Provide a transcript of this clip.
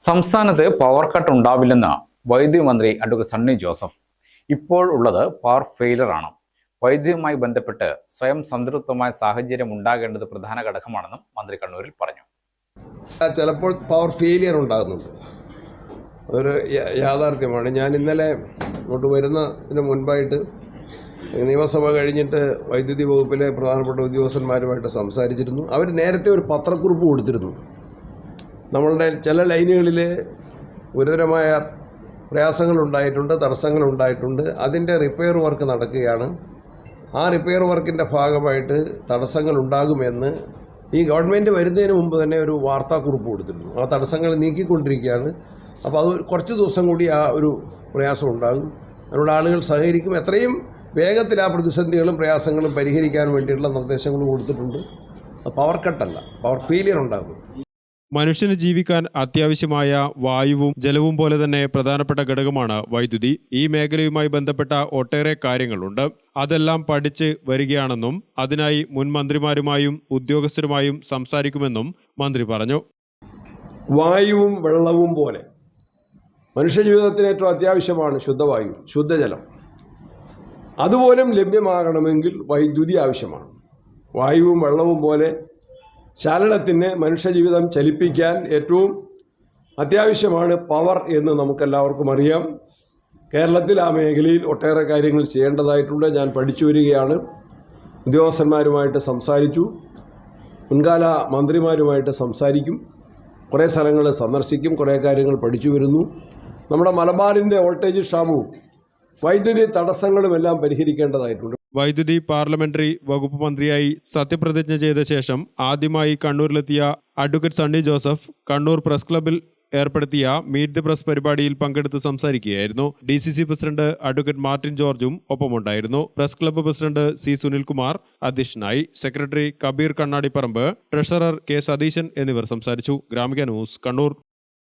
സംസ്ഥാനത്ത് power cut ഉണ്ടാവില്ലെന്ന് വൈദ്യുതി മന്ത്രി അഡ്വക്കേറ്റ് സണ്ണി ജോസഫ്. ഇപ്പോൾ ഉള്ളത് പവർ ഫെയിലർ ആണ്. വൈദ്യുതിയുമായി ബന്ധപ്പെട്ട് സ്വയം സംതൃപ്തമായ സാഹചര്യം ഉണ്ടാകേണ്ടത് പ്രധാന ഘടകമാണെന്നും മന്ത്രി കണ്ണൂരിൽ പറഞ്ഞു. ചിലപ്പോൾ പവർ ഫെയിലിയർ ഉണ്ടാകുന്നുണ്ട്, അതൊരു യാഥാർത്ഥ്യമാണ്. ഞാൻ ഇന്നലെ ഇങ്ങോട്ട് വരുന്നതിന് മുൻപായിട്ട് നിയമസഭ കഴിഞ്ഞിട്ട് വൈദ്യുതി വകുപ്പിലെ പ്രധാനപ്പെട്ട ഉദ്യോഗസ്ഥന്മാരുമായിട്ട് സംസാരിച്ചിരുന്നു. അവർ നേരത്തെ ഒരു പത്രക്കുറിപ്പ് കൊടുത്തിരുന്നു. നമ്മളുടെ ചില ലൈനുകളിൽ ഗുരുതരമായ പ്രയാസങ്ങളുണ്ടായിട്ടുണ്ട്, തടസ്സങ്ങളുണ്ടായിട്ടുണ്ട്. അതിൻ്റെ റിപ്പയർ വർക്ക് നടക്കുകയാണ്. ആ റിപ്പയർ വർക്കിൻ്റെ ഭാഗമായിട്ട് തടസ്സങ്ങളുണ്ടാകുമെന്ന് ഈ ഗവൺമെൻറ് വരുന്നതിന് മുമ്പ് തന്നെ ഒരു വാർത്താക്കുറിപ്പ് കൊടുത്തിരുന്നു. ആ തടസ്സങ്ങൾ നീക്കിക്കൊണ്ടിരിക്കുകയാണ്. അപ്പോൾ അത് കുറച്ച് ദിവസം കൂടി ആ ഒരു പ്രയാസം ഉണ്ടാകും. അതിനോട് ആളുകൾ സഹകരിക്കും. എത്രയും വേഗത്തിൽ ആ പ്രതിസന്ധികളും പ്രയാസങ്ങളും പരിഹരിക്കാൻ വേണ്ടിയിട്ടുള്ള നിർദ്ദേശങ്ങൾ കൊടുത്തിട്ടുണ്ട്. പവർ കട്ടല്ല, പവർ ഫെയിലിയർ ഉണ്ടാകും. മനുഷ്യന് ജീവിക്കാൻ അത്യാവശ്യമായ വായുവും ജലവും പോലെ തന്നെ പ്രധാനപ്പെട്ട ഘടകമാണ് വൈദ്യുതി. ഈ മേഖലയുമായി ബന്ധപ്പെട്ട ഒട്ടേറെ കാര്യങ്ങളുണ്ട്. അതെല്ലാം പഠിച്ച് വരികയാണെന്നും അതിനായി മുൻ മന്ത്രിമാരുമായും ഉദ്യോഗസ്ഥരുമായും സംസാരിക്കുമെന്നും മന്ത്രി പറഞ്ഞു. വായുവും വെള്ളവും പോലെ മനുഷ്യജീവിതത്തിന് ഏറ്റവും അത്യാവശ്യമാണ് ശുദ്ധവായു, ശുദ്ധജലം. അതുപോലും ലഭ്യമാകണമെങ്കിൽ വൈദ്യുതി ആവശ്യമാണ്. വായുവും വെള്ളവും പോലെ ചലനത്തിന് മനുഷ്യജീവിതം ചലിപ്പിക്കാൻ ഏറ്റവും അത്യാവശ്യമാണ് പവർ എന്ന് നമുക്കെല്ലാവർക്കും അറിയാം. കേരളത്തിൽ ആ മേഖലയിൽ ഒട്ടേറെ കാര്യങ്ങൾ ചെയ്യേണ്ടതായിട്ടുണ്ട്. ഞാൻ പഠിച്ചു വരികയാണ്. ഉദ്യോഗസ്ഥന്മാരുമായിട്ട് സംസാരിച്ചു, മുൻകാല മന്ത്രിമാരുമായിട്ട് സംസാരിക്കും, കുറേ സ്ഥലങ്ങൾ സന്ദർശിക്കും, കുറേ കാര്യങ്ങൾ പഠിച്ചു വരുന്നു. നമ്മുടെ മലബാറിൻ്റെ വോൾട്ടേജ് ക്ഷാമവും വൈദ്യുതി തടസ്സങ്ങളുമെല്ലാം പരിഹരിക്കേണ്ടതായിട്ടുണ്ട്. വൈദ്യുതി പാർലമെന്ററി വകുപ്പ് മന്ത്രിയായി സത്യപ്രതിജ്ഞ ചെയ്ത ശേഷം ആദ്യമായി കണ്ണൂരിലെത്തിയ അഡ്വക്കേറ്റ് സണ്ണി ജോസഫ് കണ്ണൂർ പ്രസ് ക്ലബിൽ ഏർപ്പെടുത്തിയ മീറ്റ് ദി പ്രസ് പരിപാടിയിൽ പങ്കെടുത്ത് സംസാരിക്കുകയായിരുന്നു. DCC പ്രസിഡന്റ് അഡ്വക്കേറ്റ് മാർട്ടിൻ ജോർജും ഒപ്പമുണ്ടായിരുന്നു. Press club president C. Sunilkumar അധ്യക്ഷനായി. Secretary Kabeer Kannadiparamba, treasurer K. Satheesan എന്നിവർ സംസാരിച്ചു. ഗ്രാമിക ന്യൂസ്, കണ്ണൂർ.